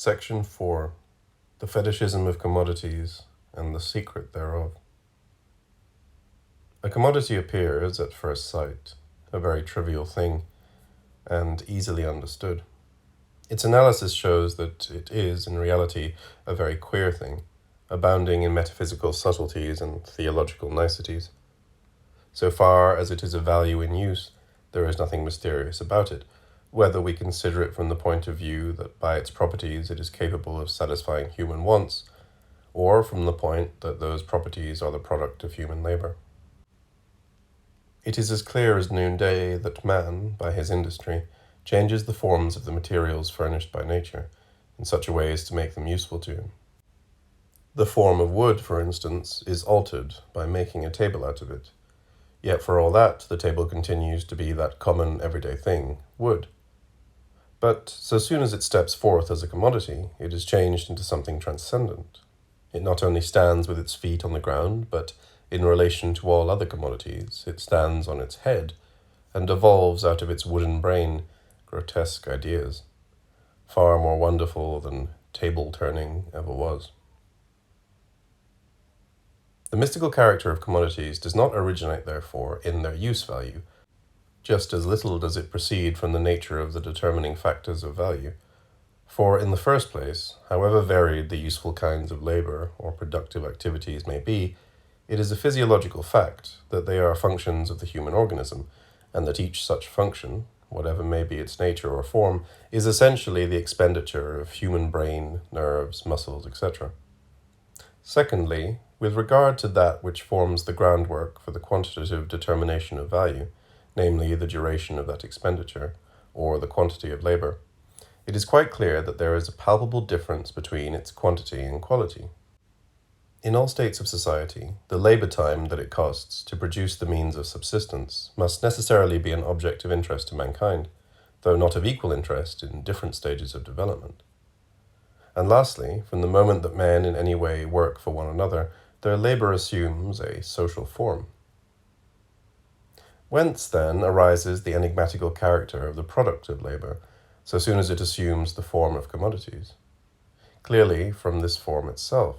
Section 4. The Fetishism of Commodities and the Secret thereof. A commodity appears, at first sight, a very trivial thing, and easily understood. Its analysis shows that it is, in reality, a very queer thing, abounding in metaphysical subtleties and theological niceties. So far as it is of value in use, there is nothing mysterious about it, whether we consider it from the point of view that by its properties it is capable of satisfying human wants, or from the point that those properties are the product of human labor. It is as clear as noonday that man, by his industry, changes the forms of the materials furnished by nature, in such a way as to make them useful to him. The form of wood, for instance, is altered by making a table out of it. Yet for all that, the table continues to be that common everyday thing, wood. But so soon as it steps forth as a commodity, it is changed into something transcendent. It not only stands with its feet on the ground, but in relation to all other commodities, it stands on its head and evolves out of its wooden brain grotesque ideas, far more wonderful than table-turning ever was. The mystical character of commodities does not originate, therefore, in their use value. Just as little does it proceed from the nature of the determining factors of value. For, in the first place, however varied the useful kinds of labor or productive activities may be, it is a physiological fact that they are functions of the human organism, and that each such function, whatever may be its nature or form, is essentially the expenditure of human brain, nerves, muscles, etc. Secondly, with regard to that which forms the groundwork for the quantitative determination of value, namely the duration of that expenditure, or the quantity of labor, it is quite clear that there is a palpable difference between its quantity and quality. In all states of society, the labor time that it costs to produce the means of subsistence must necessarily be an object of interest to mankind, though not of equal interest in different stages of development. And lastly, from the moment that men in any way work for one another, their labor assumes a social form. Whence, then, arises the enigmatical character of the product of labor, so soon as it assumes the form of commodities? Clearly, from this form itself.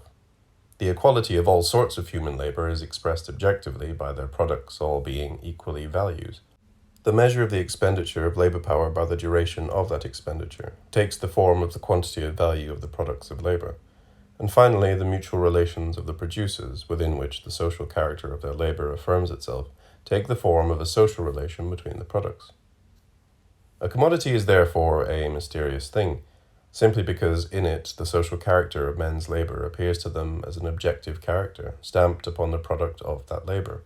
The equality of all sorts of human labor is expressed objectively by their products all being equally valued. The measure of the expenditure of labor power by the duration of that expenditure takes the form of the quantity of value of the products of labor. And finally, the mutual relations of the producers, within which the social character of their labor affirms itself, take the form of a social relation between the products. A commodity is therefore a mysterious thing, simply because in it the social character of men's labor appears to them as an objective character, stamped upon the product of that labor.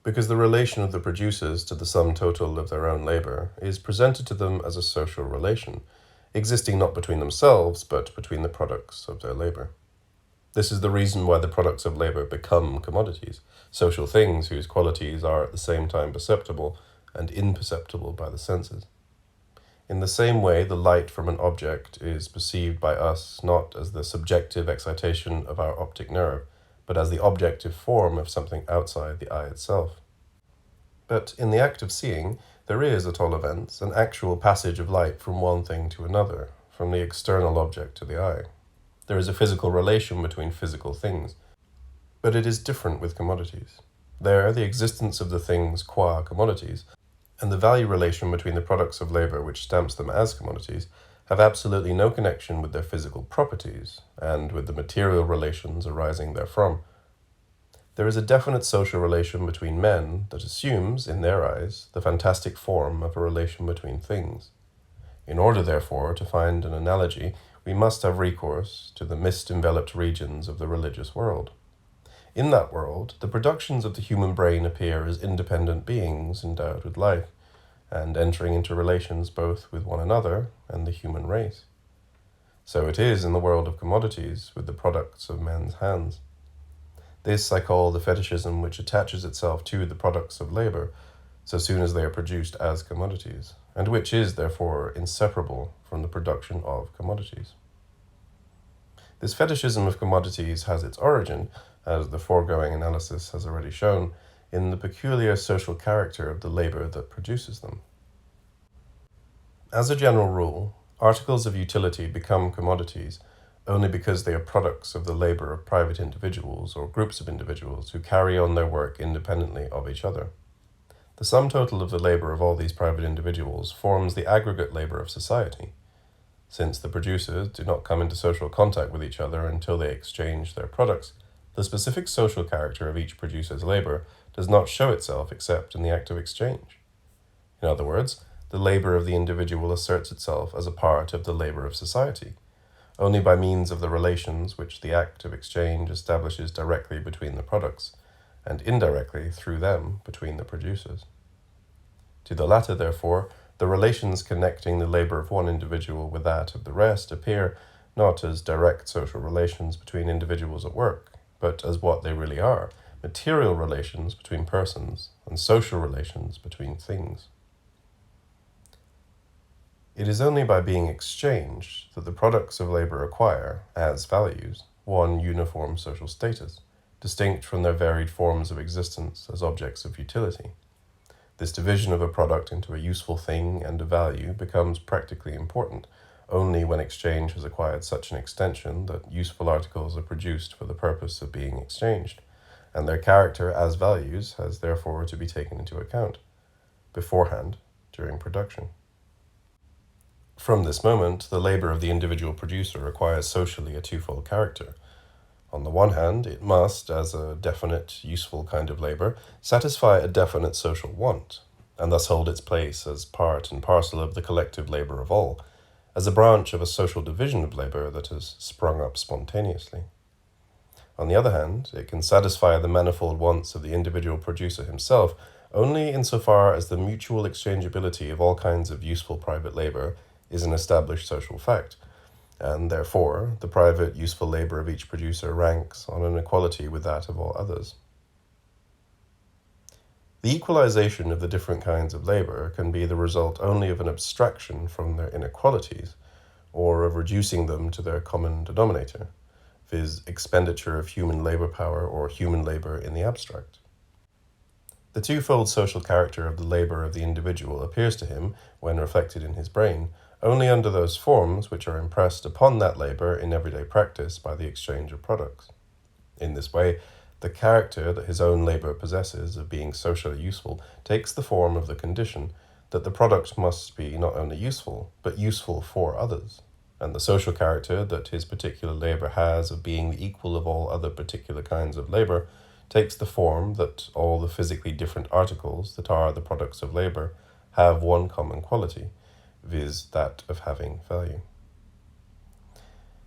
Because the relation of the producers to the sum total of their own labor is presented to them as a social relation, existing not between themselves, but between the products of their labor. This is the reason why the products of labor become commodities, social things whose qualities are at the same time perceptible and imperceptible by the senses. In the same way, the light from an object is perceived by us not as the subjective excitation of our optic nerve, but as the objective form of something outside the eye itself. But in the act of seeing, there is, at all events, an actual passage of light from one thing to another, from the external object to the eye. There is a physical relation between physical things, but it is different with commodities. There, the existence of the things qua commodities, and the value relation between the products of labor which stamps them as commodities, have absolutely no connection with their physical properties, and with the material relations arising therefrom. There is a definite social relation between men that assumes, in their eyes, the fantastic form of a relation between things. In order, therefore, to find an analogy, we must have recourse to the mist-enveloped regions of the religious world. In that world, the productions of the human brain appear as independent beings endowed with life, and entering into relations both with one another and the human race. So it is in the world of commodities with the products of men's hands. This I call the fetishism which attaches itself to the products of labor, so soon as they are produced as commodities, and which is, therefore, inseparable from the production of commodities. This fetishism of commodities has its origin, as the foregoing analysis has already shown, in the peculiar social character of the labor that produces them. As a general rule, Articles of utility become commodities only because they are products of the labor of private individuals or groups of individuals who carry on their work independently of each other. The sum total of the labor of all these private individuals forms the aggregate labor of society. Since the producers do not come into social contact with each other until they exchange their products, the specific social character of each producer's labor does not show itself except in the act of exchange. In other words, the labor of the individual asserts itself as a part of the labor of society, only by means of the relations which the act of exchange establishes directly between the products, and indirectly through them between the producers. To the latter, therefore, the relations connecting the labor of one individual with that of the rest appear not as direct social relations between individuals at work, but as what they really are, material relations between persons and social relations between things. It is only by being exchanged that the products of labor acquire, as values, one uniform social status, distinct from their varied forms of existence as objects of utility. This division of a product into a useful thing and a value becomes practically important only when exchange has acquired such an extension that useful articles are produced for the purpose of being exchanged, and their character as values has therefore to be taken into account, beforehand, during production. From this moment, the labor of the individual producer acquires socially a twofold character. On the one hand, it must, as a definite, useful kind of labor, satisfy a definite social want, and thus hold its place as part and parcel of the collective labor of all, as a branch of a social division of labor that has sprung up spontaneously. On the other hand, it can satisfy the manifold wants of the individual producer himself only insofar as the mutual exchangeability of all kinds of useful private labor is an established social fact, and therefore the private useful labor of each producer ranks on an equality with that of all others. The equalization of the different kinds of labor can be the result only of an abstraction from their inequalities, or of reducing them to their common denominator, viz. Expenditure of human labor power or human labor in the abstract. The twofold social character of the labor of the individual appears to him, when reflected in his brain, only under those forms which are impressed upon that labor in everyday practice by the exchange of products. In this way, the character that his own labor possesses of being socially useful takes the form of the condition that the product must be not only useful, but useful for others, and the social character that his particular labor has of being the equal of all other particular kinds of labor takes the form that all the physically different articles that are the products of labor have one common quality, viz. That of having value.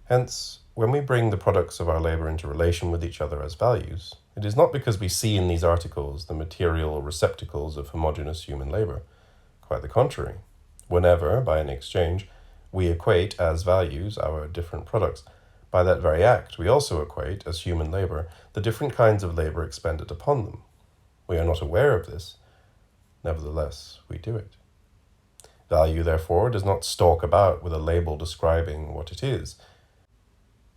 Hence, when we bring the products of our labor into relation with each other as values, it is not because we see in these articles the material receptacles of homogeneous human labor. Quite the contrary. Whenever, by an exchange, we equate as values our different products, by that very act we also equate, as human labor, the different kinds of labor expended upon them. We are not aware of this, nevertheless we do it. Value, therefore, does not stalk about with a label describing what it is.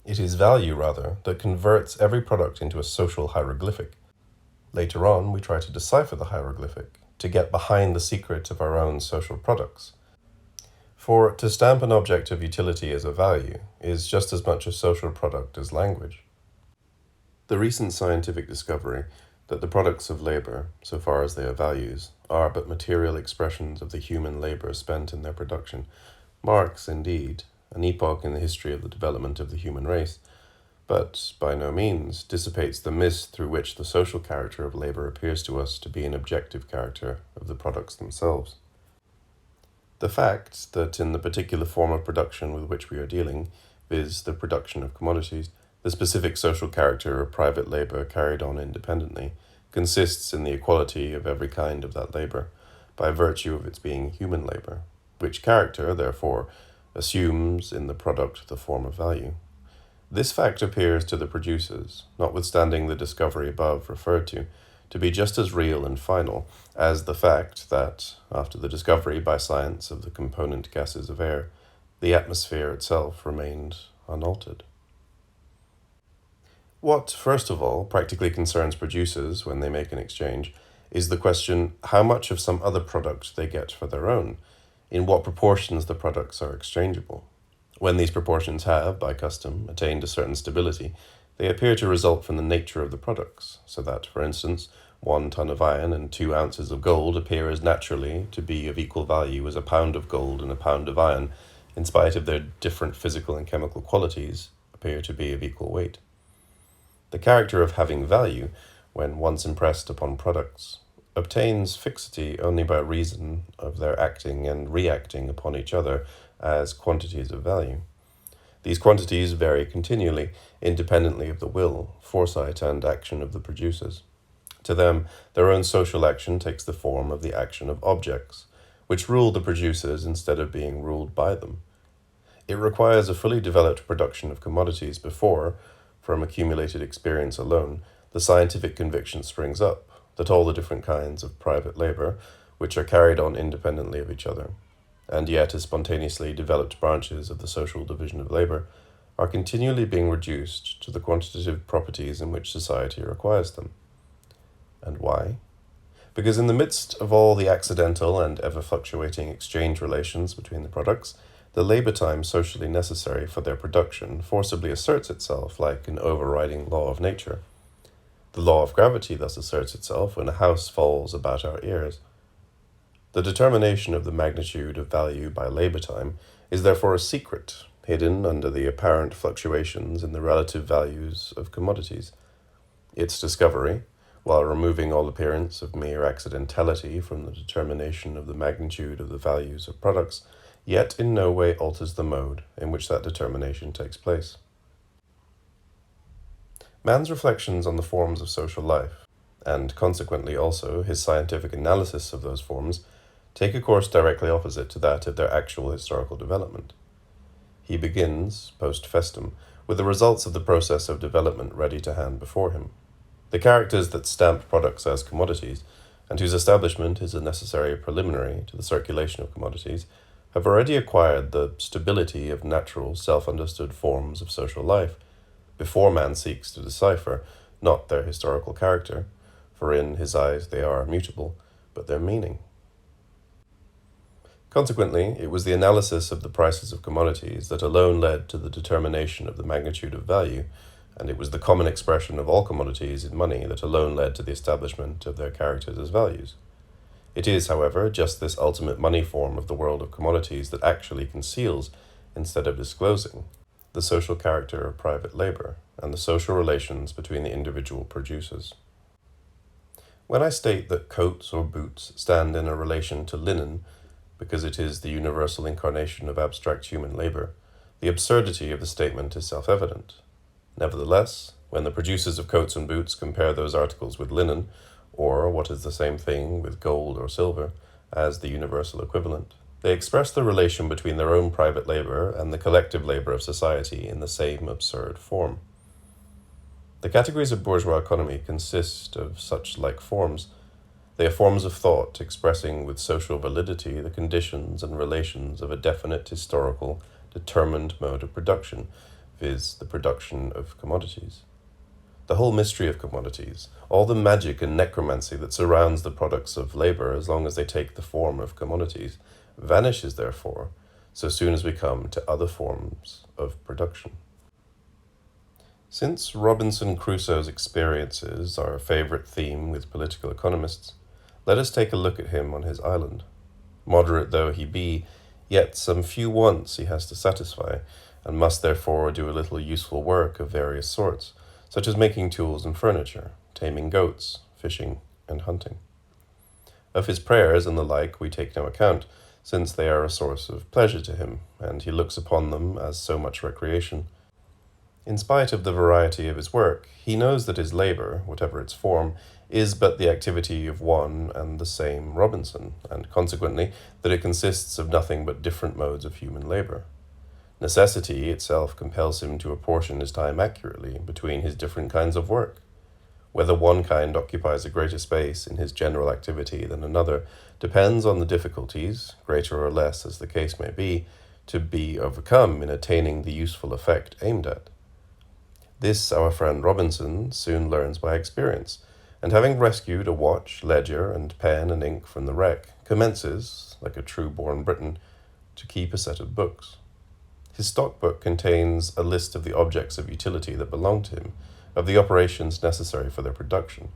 It is value, rather, that converts every product into a social hieroglyphic. Later on, we try to decipher the hieroglyphic, to get behind the secret of our own social products. For to stamp an object of utility as a value is just as much a social product as language. The recent scientific discovery that the products of labor, so far as they are values, are but material expressions of the human labor spent in their production, marks, indeed, an epoch in the history of the development of the human race, but by no means dissipates the mist through which the social character of labor appears to us to be an objective character of the products themselves. The fact that in the particular form of production with which we are dealing, viz. The production of commodities, the specific social character of private labor carried on independently consists in the equality of every kind of that labor, by virtue of its being human labor, which character, therefore, assumes in the product the form of value. This fact appears to the producers, notwithstanding the discovery above referred to be just as real and final as the fact that, after the discovery by science of the component gases of air, the atmosphere itself remained unaltered. What, first of all, practically concerns producers when they make an exchange is the question how much of some other product they get for their own, in what proportions the products are exchangeable. When these proportions have, by custom, attained a certain stability, they appear to result from the nature of the products, so that, for instance, 1 ton of iron and 2 ounces of gold appear as naturally to be of equal value as a pound of gold and a pound of iron, in spite of their different physical and chemical qualities, appear to be of equal weight. The character of having value, when once impressed upon products, obtains fixity only by reason of their acting and reacting upon each other as quantities of value. These quantities vary continually, independently of the will, foresight, and action of the producers. To them, their own social action takes the form of the action of objects, which rule the producers instead of being ruled by them. It requires a fully developed production of commodities before, from accumulated experience alone, the scientific conviction springs up that all the different kinds of private labor, which are carried on independently of each other, and yet as spontaneously developed branches of the social division of labor, are continually being reduced to the quantitative properties in which society requires them. And why? Because in the midst of all the accidental and ever-fluctuating exchange relations between the products, the labor time socially necessary for their production forcibly asserts itself like an overriding law of nature. The law of gravity thus asserts itself when a house falls about our ears. The determination of the magnitude of value by labor time is therefore a secret, hidden under the apparent fluctuations in the relative values of commodities. Its discovery, while removing all appearance of mere accidentality from the determination of the magnitude of the values of products, yet in no way alters the mode in which that determination takes place. Man's reflections on the forms of social life, and consequently also his scientific analysis of those forms, take a course directly opposite to that of their actual historical development. He begins, post festum, with the results of the process of development ready to hand before him. The characters that stamp products as commodities, and whose establishment is a necessary preliminary to the circulation of commodities, have already acquired the stability of natural, self-understood forms of social life, before man seeks to decipher, not their historical character, for in his eyes they are immutable, but their meaning. Consequently, it was the analysis of the prices of commodities that alone led to the determination of the magnitude of value, and it was the common expression of all commodities in money that alone led to the establishment of their characters as values. It is, however, just this ultimate money form of the world of commodities that actually conceals, instead of disclosing, the social character of private labor and the social relations between the individual producers. When I state that coats or boots stand in a relation to linen, because it is the universal incarnation of abstract human labor, the absurdity of the statement is self-evident. Nevertheless, when the producers of coats and boots compare those articles with linen, or, what is the same thing, with gold or silver, as the universal equivalent, they express the relation between their own private labor and the collective labor of society in the same absurd form. The categories of bourgeois economy consist of such like forms. They are forms of thought expressing with social validity the conditions and relations of a definite historical, determined mode of production, viz., the production of commodities. The whole mystery of commodities, all the magic and necromancy that surrounds the products of labor as long as they take the form of commodities, vanishes, therefore, so soon as we come to other forms of production. Since Robinson Crusoe's experiences are a favorite theme with political economists, let us take a look at him on his island. Moderate though he be, yet some few wants he has to satisfy, and must therefore do a little useful work of various sorts, such as making tools and furniture, taming goats, fishing, and hunting. Of his prayers and the like we take no account, since they are a source of pleasure to him, and he looks upon them as so much recreation. In spite of the variety of his work, he knows that his labor, whatever its form, is but the activity of one and the same Robinson, and consequently that it consists of nothing but different modes of human labor. Necessity itself compels him to apportion his time accurately between his different kinds of work. Whether one kind occupies a greater space in his general activity than another depends on the difficulties, greater or less as the case may be, to be overcome in attaining the useful effect aimed at. This our friend Robinson soon learns by experience, and having rescued a watch, ledger, and pen and ink from the wreck, commences, like a true-born Briton, to keep a set of books. His stockbook contains a list of the objects of utility that belong to him, of the operations necessary for their production,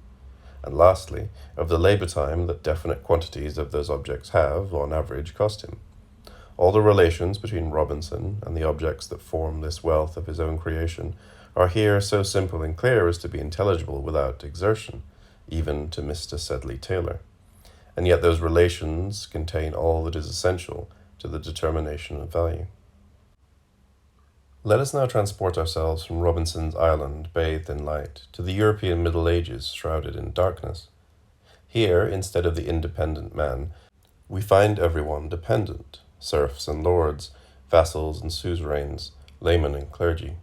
and lastly, of the labour time that definite quantities of those objects have, on average, cost him. All the relations between Robinson and the objects that form this wealth of his own creation are here so simple and clear as to be intelligible without exertion, even to Mr. Sedley Taylor. And yet those relations contain all that is essential to the determination of value. Let us now transport ourselves from Robinson's island, bathed in light, to the European Middle Ages, shrouded in darkness. Here, instead of the independent man, we find everyone dependent, serfs and lords, vassals and suzerains, laymen and clergy.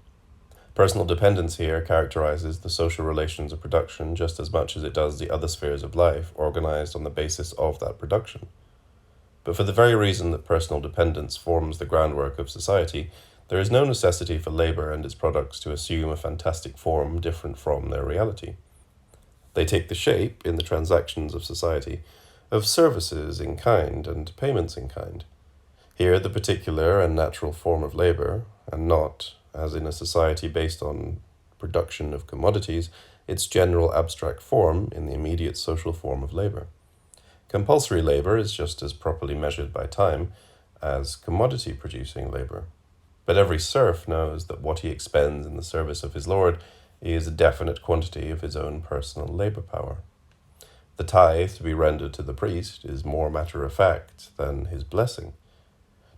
Personal dependence here characterizes the social relations of production just as much as it does the other spheres of life organized on the basis of that production. But for the very reason that personal dependence forms the groundwork of society, there is no necessity for labor and its products to assume a fantastic form different from their reality. They take the shape, in the transactions of society, of services in kind and payments in kind. Here the particular and natural form of labor, and not, as in a society based on production of commodities, its general abstract form in the immediate social form of labor. Compulsory labor is just as properly measured by time as commodity-producing labor. But every serf knows that what he expends in the service of his lord is a definite quantity of his own personal labor power. The tithe to be rendered to the priest is more matter of fact than his blessing.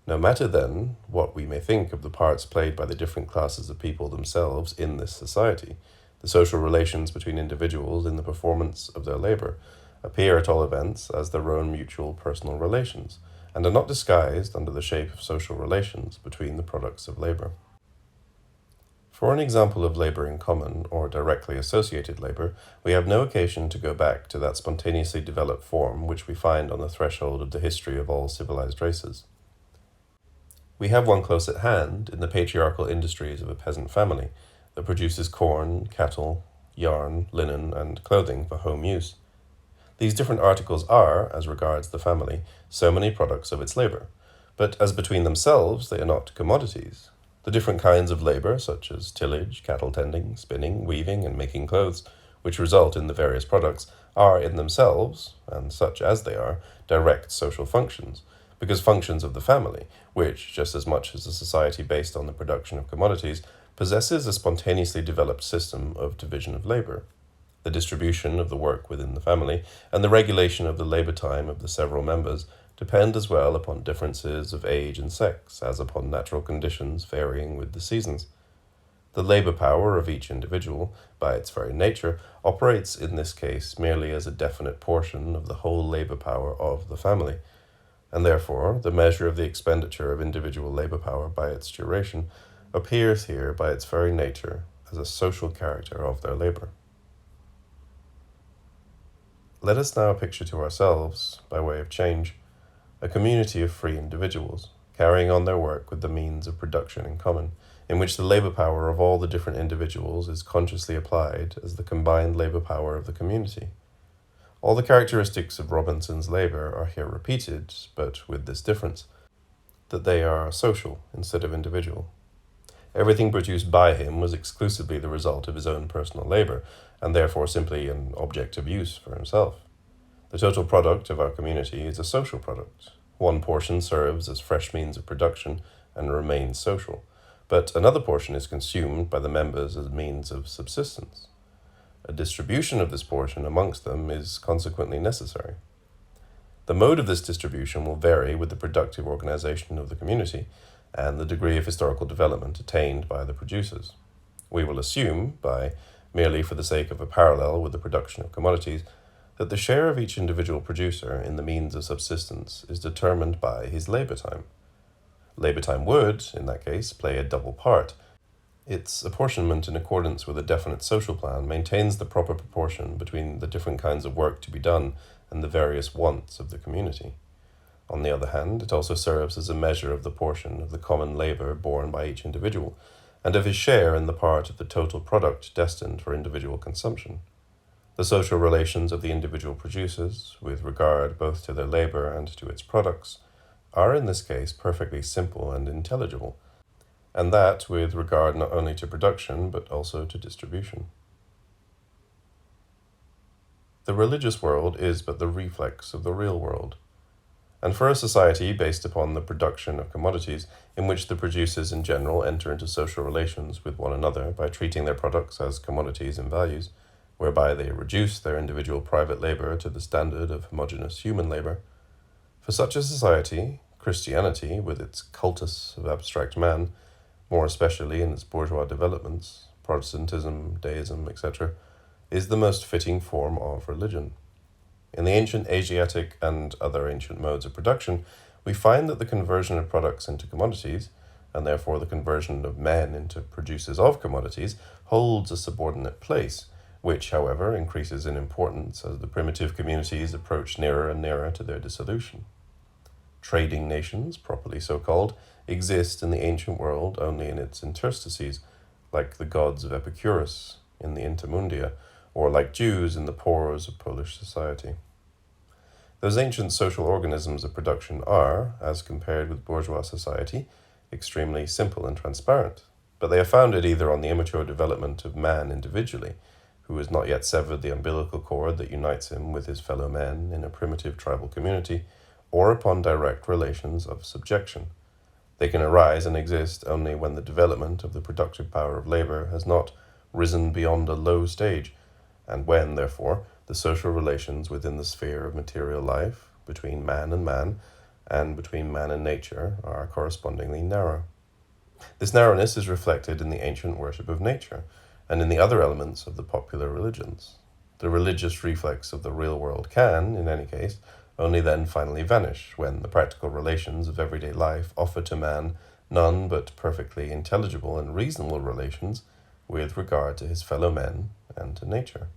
No matter, then, what we may think of the parts played by the different classes of people themselves in this society, the social relations between individuals in the performance of their labor appear at all events as their own mutual personal relations, and are not disguised under the shape of social relations between the products of labor. For an example of labor in common, or directly associated labor, we have no occasion to go back to that spontaneously developed form which we find on the threshold of the history of all civilized races. We have one close at hand in the patriarchal industries of a peasant family that produces corn, cattle, yarn, linen, and clothing for home use. These different articles are, as regards the family, so many products of its labor, but as between themselves they are not commodities. The different kinds of labor, such as tillage, cattle tending, spinning, weaving, and making clothes, which result in the various products, are in themselves, and such as they are, direct social functions, because functions of the family, which, just as much as a society based on the production of commodities, possesses a spontaneously developed system of division of labor. The distribution of the work within the family, and the regulation of the labor time of the several members, depend as well upon differences of age and sex as upon natural conditions varying with the seasons. The labor power of each individual, by its very nature, operates in this case merely as a definite portion of the whole labor power of the family, and therefore the measure of the expenditure of individual labor power by its duration appears here by its very nature as a social character of their labor. Let us now picture to ourselves, by way of change, a community of free individuals, carrying on their work with the means of production in common, in which the labor power of all the different individuals is consciously applied as the combined labor power of the community. All the characteristics of Robinson's labor are here repeated, but with this difference, that they are social instead of individual. Everything produced by him was exclusively the result of his own personal labor, and therefore simply an object of use for himself. The total product of our community is a social product. One portion serves as fresh means of production and remains social, but another portion is consumed by the members as means of subsistence. A distribution of this portion amongst them is consequently necessary. The mode of this distribution will vary with the productive organization of the community and the degree of historical development attained by the producers. We will assume, merely for the sake of a parallel with the production of commodities, that the share of each individual producer in the means of subsistence is determined by his labor time. Labor time would, in that case, play a double part. Its apportionment in accordance with a definite social plan maintains the proper proportion between the different kinds of work to be done and the various wants of the community. On the other hand, it also serves as a measure of the portion of the common labor borne by each individual, and of his share in the part of the total product destined for individual consumption. The social relations of the individual producers, with regard both to their labor and to its products, are in this case perfectly simple and intelligible, and that with regard not only to production but also to distribution. The religious world is but the reflex of the real world, and for a society based upon the production of commodities, in which the producers in general enter into social relations with one another by treating their products as commodities and values, whereby they reduce their individual private labor to the standard of homogeneous human labor, for such a society, Christianity, with its cultus of abstract man, more especially in its bourgeois developments, Protestantism, Deism, etc., is the most fitting form of religion. In the ancient Asiatic and other ancient modes of production, we find that the conversion of products into commodities, and therefore the conversion of men into producers of commodities, holds a subordinate place, which, however, increases in importance as the primitive communities approach nearer and nearer to their dissolution. Trading nations, properly so called, exist in the ancient world only in its interstices, like the gods of Epicurus in the Intermundia, or like Jews in the pores of Polish society. Those ancient social organisms of production are, as compared with bourgeois society, extremely simple and transparent, but they are founded either on the immature development of man individually, who has not yet severed the umbilical cord that unites him with his fellow men in a primitive tribal community, or upon direct relations of subjection. They can arise and exist only when the development of the productive power of labor has not risen beyond a low stage, and when, therefore, the social relations within the sphere of material life, between man, and between man and nature, are correspondingly narrow. This narrowness is reflected in the ancient worship of nature, and in the other elements of the popular religions. The religious reflex of the real world can, in any case, only then finally vanish, when the practical relations of everyday life offer to man none but perfectly intelligible and reasonable relations with regard to his fellow men and to nature.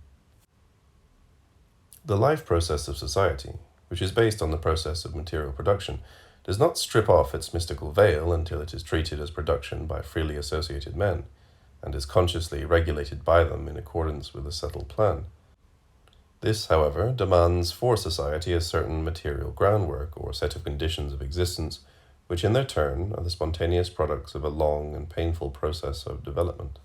The life process of society, which is based on the process of material production, does not strip off its mystical veil until it is treated as production by freely associated men, and is consciously regulated by them in accordance with a settled plan. This, however, demands for society a certain material groundwork or set of conditions of existence, which in their turn are the spontaneous products of a long and painful process of development.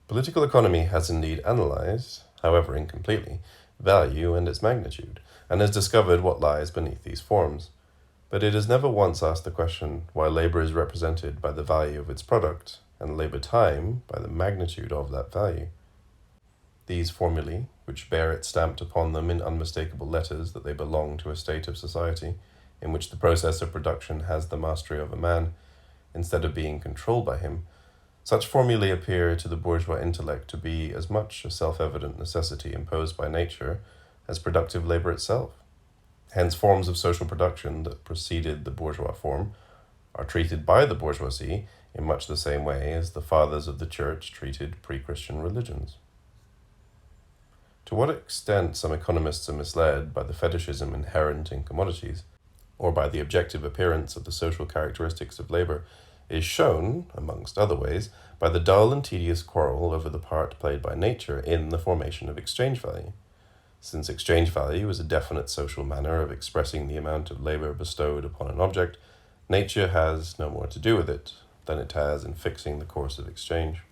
Political economy has indeed analyzed, however incompletely, value and its magnitude, and has discovered what lies beneath these forms. But it has never once asked the question why labor is represented by the value of its product, and labor time by the magnitude of that value. These formulae, which bear it stamped upon them in unmistakable letters that they belong to a state of society in which the process of production has the mastery of a man, instead of being controlled by him, such formulae appear to the bourgeois intellect to be as much a self-evident necessity imposed by nature as productive labor itself. Hence, forms of social production that preceded the bourgeois form are treated by the bourgeoisie in much the same way as the fathers of the church treated pre-Christian religions. To what extent some economists are misled by the fetishism inherent in commodities, or by the objective appearance of the social characteristics of labor, is shown, amongst other ways, by the dull and tedious quarrel over the part played by nature in the formation of exchange value. Since exchange value is a definite social manner of expressing the amount of labor bestowed upon an object, nature has no more to do with it than it has in fixing the course of exchange.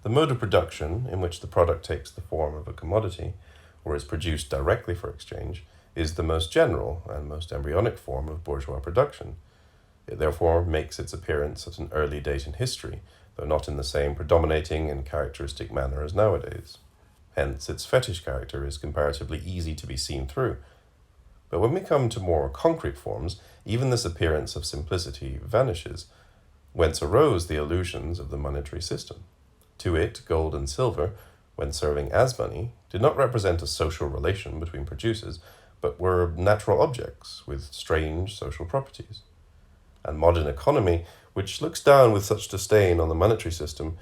The mode of production in which the product takes the form of a commodity, or is produced directly for exchange, is the most general and most embryonic form of bourgeois production. It therefore makes its appearance at an early date in history, though not in the same predominating and characteristic manner as nowadays. Hence, its fetish character is comparatively easy to be seen through. But when we come to more concrete forms, even this appearance of simplicity vanishes, whence arose the illusions of the monetary system. To it, gold and silver, when serving as money, did not represent a social relation between producers, but were natural objects with strange social properties. And modern economy, which looks down with such disdain on the monetary system,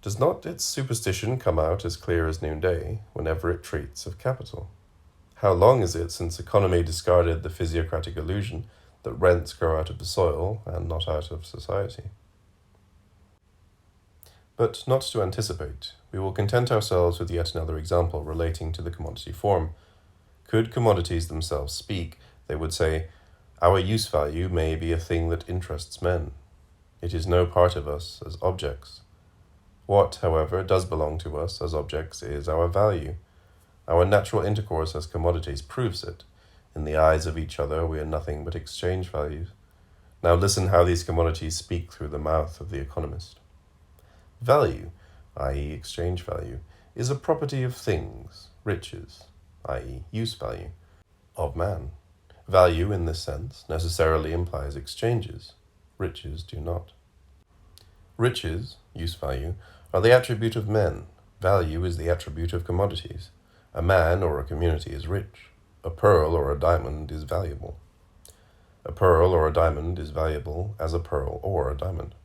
does not its superstition come out as clear as noonday whenever it treats of capital? How long is it since economy discarded the physiocratic illusion that rents grow out of the soil and not out of society? But not to anticipate, we will content ourselves with yet another example relating to the commodity form. Could commodities themselves speak, they would say, "Our use value may be a thing that interests men. It is no part of us as objects. What, however, does belong to us as objects is our value. Our natural intercourse as commodities proves it. In the eyes of each other we are nothing but exchange values. Now listen how these commodities speak through the mouth of the economist. Value, i.e. exchange value, is a property of things, riches, i.e. use value, of man. Value, in this sense, necessarily implies exchanges. Riches do not. Riches, use value, are the attribute of men. Value is the attribute of commodities. A man or a community is rich. A pearl or a diamond is valuable. A pearl or a diamond is valuable as a pearl or a diamond.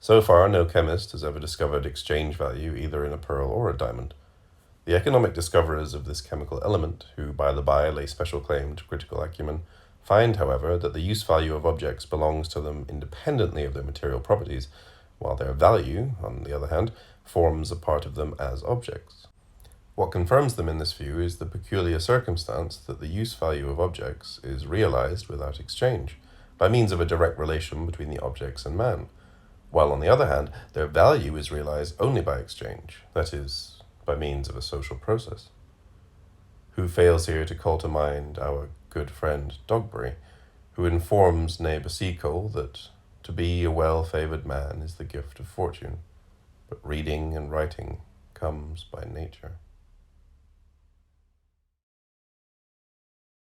So far, no chemist has ever discovered exchange value either in a pearl or a diamond. The economic discoverers of this chemical element, who by the by lay special claim to critical acumen, find, however, that the use value of objects belongs to them independently of their material properties, while their value, on the other hand, forms a part of them as objects. What confirms them in this view is the peculiar circumstance that the use value of objects is realized without exchange, by means of a direct relation between the objects and man, while on the other hand, their value is realized only by exchange, that is, by means of a social process. Who fails here to call to mind our good friend Dogberry, who informs neighbour Seacole that to be a well-favoured man is the gift of fortune, but reading and writing comes by nature.